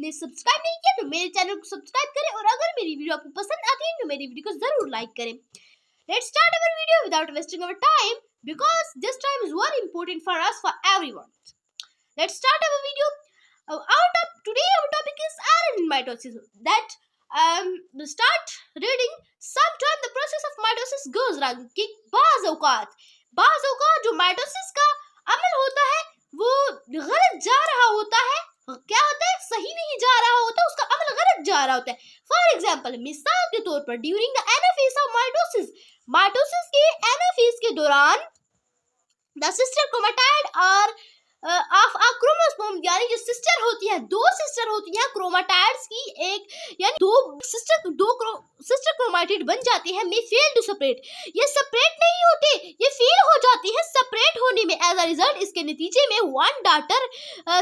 आपने सब्सक्राइब नहीं किया तो मेरे चैनल को सब्सक्राइब करें और अगर मेरी वीडियो आपको पसंद आती है तो मेरी वीडियो को जरूर लाइक करें। Let's start our video without wasting our time because this time is very important for us, for everyone. Let's start our video. Today our topic is iron mitosis. Start reading. Sometime the process of mitosis goes wrong. कि बाज़ औकात जो mitosis का अमल होता है वो गलत जा रहा होता है। क्या होता है? सही नहीं जा रहा होता, उसका अमल गलत जा रहा होता है। फॉर एग्जाम्पल, मिसाल के तौर पर during the anaphase of mitosis के एनाफेज के दौरान द सिस्टर क्रोमेटाइड और ऑफ अ क्रोमोसोम, यानी जो सिस्टर होती है, दो सिस्टर होती हैं क्रोमेटाइड्स की, एक यानी दो सिस्टर क्रोमेटिड बन जाती है, मे फेल टू सेपरेट। ये सेपरेट नहीं होते, ये फेल हो जाती है सेपरेट होने में। एज अ रिजल्ट, इसके नतीजे में one daughter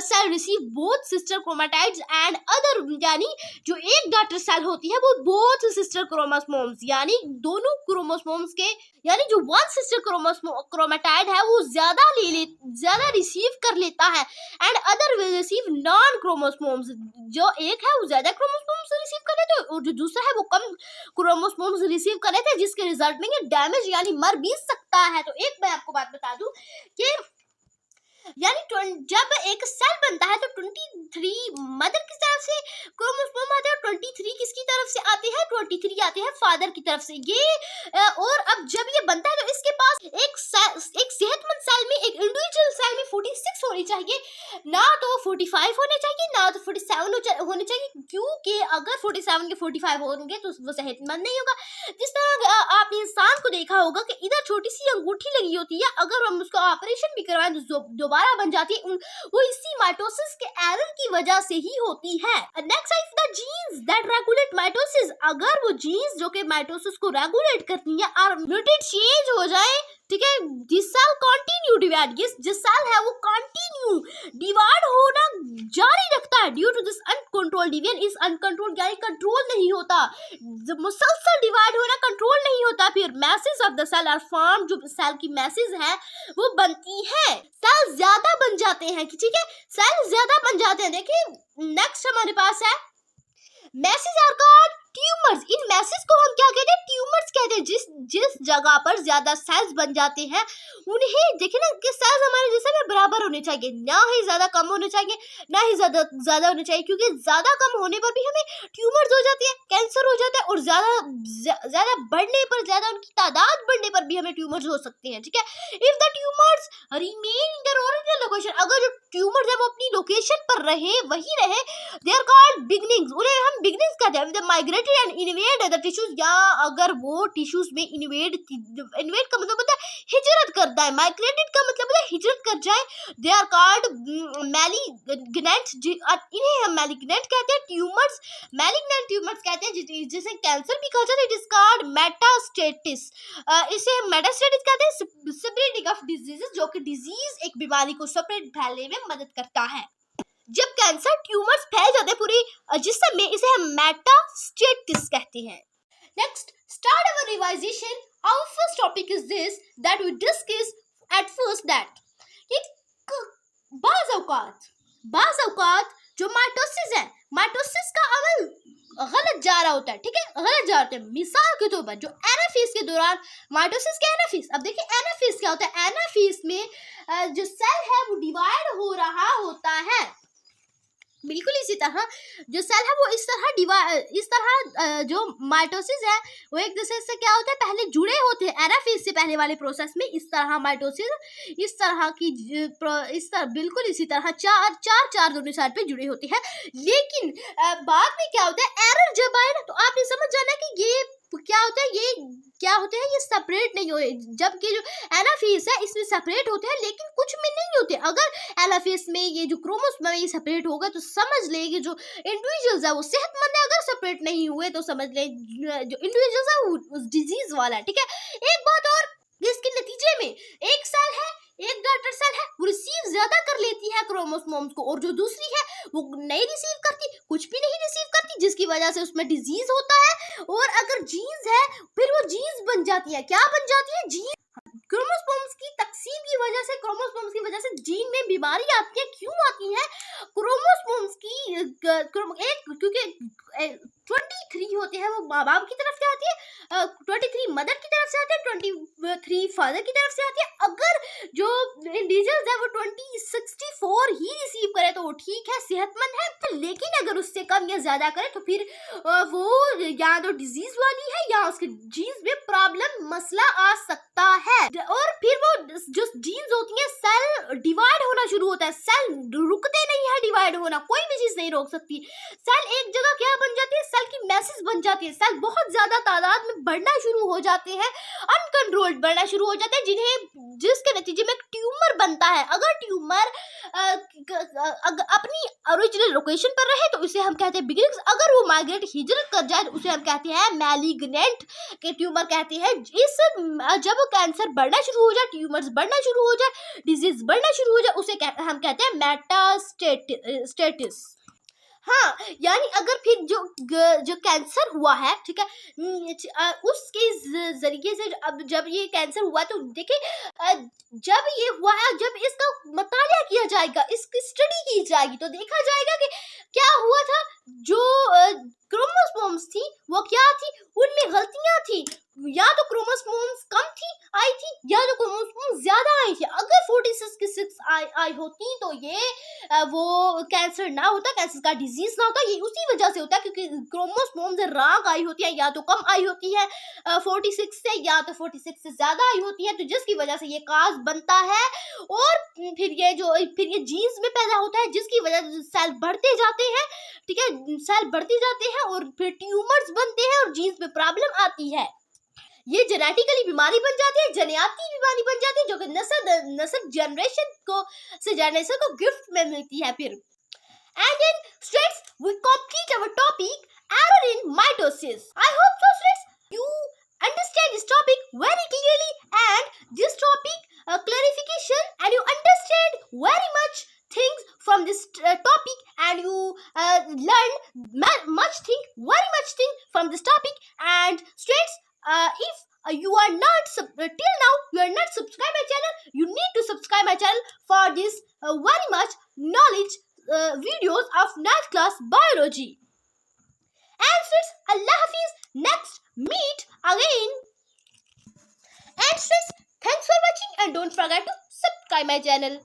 cell receive both sister chromatids and other, यानी जो एक डॉटर सेल होती है वो बोथ सिस्टर क्रोमोसोम्स, यानी दोनों क्रोमोसोम्स के, यानी जो वन सिस्टर क्रोमेटाइड है वो ज्यादा रिसीव कर लेता है and other will receive non chromosomes, जो एक है वो ज्यादा क्रोमोसोम्स रिसीव कर लेते हैं और जो दूसरा है वो कम क्रोमोसोम्स रिसीव कर लेते हैं, जिसके रिजल्ट में ये डैमेज यानी मर भी सकता है। तो एक मैं आपको बात बता दूं कि यानी जब एक सेल बनता है तो 23 मदर की तरफ से क्रोमोसोम आते हैं और 23 किसकी तरफ से आते हैं? 23 आते हैं फादर की तरफ से। ये और अब जब ये बनता है तो इसके पास एक सेहतमंद सेल में, एक इंडिविजुअल सेल में 46 होनी चाहिए, ना तो 45 होने चाहिए, ना तो 47 होने चाहिए, क्योंकि अगर 47 के 45 होंगे तो वो सेहतमंद नहीं होगा। जिस तरह आपने इंसान को देखा होगा कि इधर छोटी सी अंगूठी लगी होती है, अगर हम उसका ऑपरेशन भी करवाएं तो दोबारा बन जाती है, वो इसी माइटोसिस के एरर की वजह से ही होती है। Next is the genes that regulate mitosis. अगर वो जीन्स जो कि माइटोसिस को रेगुलेट करती है और म्यूटेट चेंज हो जाए, ठीक है, दिस सेल कंटिन्यू डिवाइड, जिस सेल है वो कंटिन्यू डिवाइड होना जारी रखता है। Due to this uncontrolled division is uncontrolled, यानी कंट्रोल नहीं होता, मुसलसल डिवाइड होना कंट्रोल नहीं होता। फिर masses of the cell are form, जो सेल की मैसेज है वो बनती है, सेल ज्यादा बन जाते हैं, ठीक है, सेल ज्यादा बन जाते हैं। देखिए नेक्स्ट हमारे पास है मैसेज आर कॉल्ड ट्यूमर्स। इन मैसेज को हम क्या कहते हैं? ट्यूमर्स कहते हैं। जिस जगह पर ज्यादा सेल्स बन जाते हैं उन्हें, देखिए ना कि सेल्स हमारे जिस्म में बराबर होने चाहिए, ना ही ज्यादा कम होने चाहिए, ना ही ज्यादा होने चाहिए, क्योंकि ज्यादा कम होने पर भी हमें ट्यूमर्स हो जाती है, कैंसर हो जाता है, और ज्यादा बढ़ने पर, ज्यादा उनकी तादाद बढ़ने पर भी हमें ट्यूमर्स हो सकते हैं, ठीक है। If the tumours remain in their original location, अगर जो ट्यूमर जब अपनी लोकेशन पर वही रहे, दे आर कॉल्ड बिगनिंग्स, उन्हें हम बिगनिंग्स कहते हैं। The migrated and invade other tissues, या अगर वो टिश्यूज में इन्वेड का मतलब होता है हिजरत करता है, माइग्रेटेड का मतलब होता है हिजरत कर जाए, दे आर कॉल्ड मैलिग्नेंट, इन्हें हम मैलिग्नेंट कहते हैं। ट्यूमर्स, मैलिग्नेंट ट्यूमर्स कहते हैं, जिसे कैंसर भी कहा जाता है। इट इज कॉल्ड मेटास्टेटिस, इसे हम मेटास्टेटिस कहते हैं। स्प्रेडिंग ऑफ डिजीजेस, जो कि डिजीज एक बीमारी को सेपरेट फैलने में मदद करता है। जब कैंसर ट्यूमर्स फैल जाते हैं पूरी जिस्म में, इसे हम मेटास्टेटिस कहते हैं। Next, start our revision. Our first topic is this that we discuss at first, that बाज़ औकात जो माइटोसिस है, माइटोसिस का अमल गलत जा रहा होता है, ठीक है, गलत जा रहा है। मिसाल के तौर पर जो एनाफेज के दौरान माइटोसिस के एनाफेज, अब देखिए एनाफेज क्या होता है? एनाफेज में जो सेल है वो डिवाइड हो रहा होता है, बिल्कुल इसी तरह जो सेल है वो इस तरह जो माइटोसिस है वो एक दूसरे से क्या होता है, पहले जुड़े होते हैं। एनाफेज से पहले वाले प्रोसेस में इस तरह माइटोसिस बिल्कुल इसी तरह चार दोनों साइड पे जुड़े होते हैं। लेकिन बाद में क्या होता है, एरर जब आए ना, तो आपने समझ जाना कि ये क्या होता है, ये सेपरेट नहीं होते, जबकि जो एनाफेज है इसमें सेपरेट होते हैं लेकिन कुछ में नहीं होते। अगर एनाफेज में ये जो क्रोमोसोम है ये सेपरेट होगा तो समझ ले कि जो इंडिविजुअल्स है वो सेहतमंद है, अगर सेपरेट नहीं हुए तो समझ ले जो इंडिविजुअल्स है वो डिजीज वाला है, ठीक है। एक बात और, इसके नतीजे में एक सेल है, एक डॉटर सेल है, वो रिसीव ज्यादा कर लेती है क्रोमोसोम्स को, और जो दूसरी है वो नहीं रिसीव करती, कुछ भी नहीं रिसीव करती, जिसकी वजह से उसमें डिजीज होता है। और अगर जीन्स है फिर वो जीन्स बन जाती है, क्या बन जाती है? जीन्स क्रोमोसोम्स की तकसीम की वजह से, क्रोमोसोम्स की वजह से जीन में बीमारी आती है। क्यों आती है? क्रोमोसोम्स की क्योंकि 23 होते हैं वो माँ बाप की तरफ से आती है, 23 मदर की तरफ से आते हैं, 23 फादर की तरफ से आती है। अगर जो इंडिविजुअल्स है वो 64 ही रिसीव करे तो वो ठीक है, सेहतमंद है। लेकिन अगर उससे कम या ज्यादा करे तो फिर वो या तो डिजीज वाली है या उसके जीन्स में प्रॉब्लम मसला आ सकता है। और फिर वो जो जीन्स होती है, सेल डिवाइड होना शुरू होता है। सेल रुकते नहीं है डिवाइड होना, कोई भी चीज नहीं रोक सकती। सेल एक जगह क्या बन जाती है, सेल की मैसेज बन जाती है। सेल बहुत ज्यादा तादाद में बढ़ना शुरू हो जाते हैं, अनकंट्रोल्ड बढ़ना शुरू हो जाते हैं, जिसके नतीजे में एक ट्यूमर बनता है। अगर ट्यूमर अपनी ओरिजिनल लोकेशन पर रहे तो उसे हम कहते हैं बिगिनिंग्स। अगर वो माइग्रेट हिजरत कर जाए तो उसे हम कहते हैं मैलिग्नेंट के ट्यूमर कहते हैं। इस जब कैंसर बढ़ना शुरू हो जाए, ट्यूमर्स बढ़ना शुरू हो जाए, डिजीज बढ़ना शुरू हो जाए, उसे हम कहते हैं मेटास्टेटिस। हाँ, यानी अगर फिर जो कैंसर हुआ है, ठीक है, उसके जरिए से अब जब ये कैंसर हुआ तो देखिए जब ये हुआ है, जब इसका मुताला किया जाएगा, इसकी स्टडी की जाएगी तो देखा जाएगा कि क्या हुआ था। जो क्रोमोसोम्स थी वो क्या थी, उनमें गलतियां थी। या तो क्रोमोसोम्स कम थी आई थी या तो क्रोमोसोम्स ज्यादा आई थी। अगर 46 आई होती तो ये वो कैंसर ना होता, कैंसर का डिजीज ना होता। ये उसी वजह से होता है क्योंकि क्रोमोसोम्स रॉन्ग आई होती है, या तो कम आई होती है 46 से, या तो 46 से ज्यादा आई होती है, तो जिसकी वजह से ये काज बनता है। और फिर ये जीन्स में पैदा होता है, जिसकी वजह से सेल बढ़ते जाते हैं, ठीक है, सेल बढ़ते जाते हैं और फिर ट्यूमर्स बनते हैं और जीन्स में प्रॉब्लम आती है। ये जेनेटिकली बीमारी बन जाती है, जनियाती बीमारी बन जाती है, जो कि नस्ल जनरेशन को गिफ्ट में मिलती है फिर। And then students, we complete our topic error in mitosis. I hope so students you understand this topic very clearly, and this topic clarification, and you understand very much things from this topic, and you learn much thing, very much thing from this topic. And students, if you are not till now you are not subscribed my channel, you need to subscribe my channel for this very much knowledge videos of 9th class biology. And students, Allah Hafiz, next meet again. And students, thanks for watching and don't forget to subscribe my channel.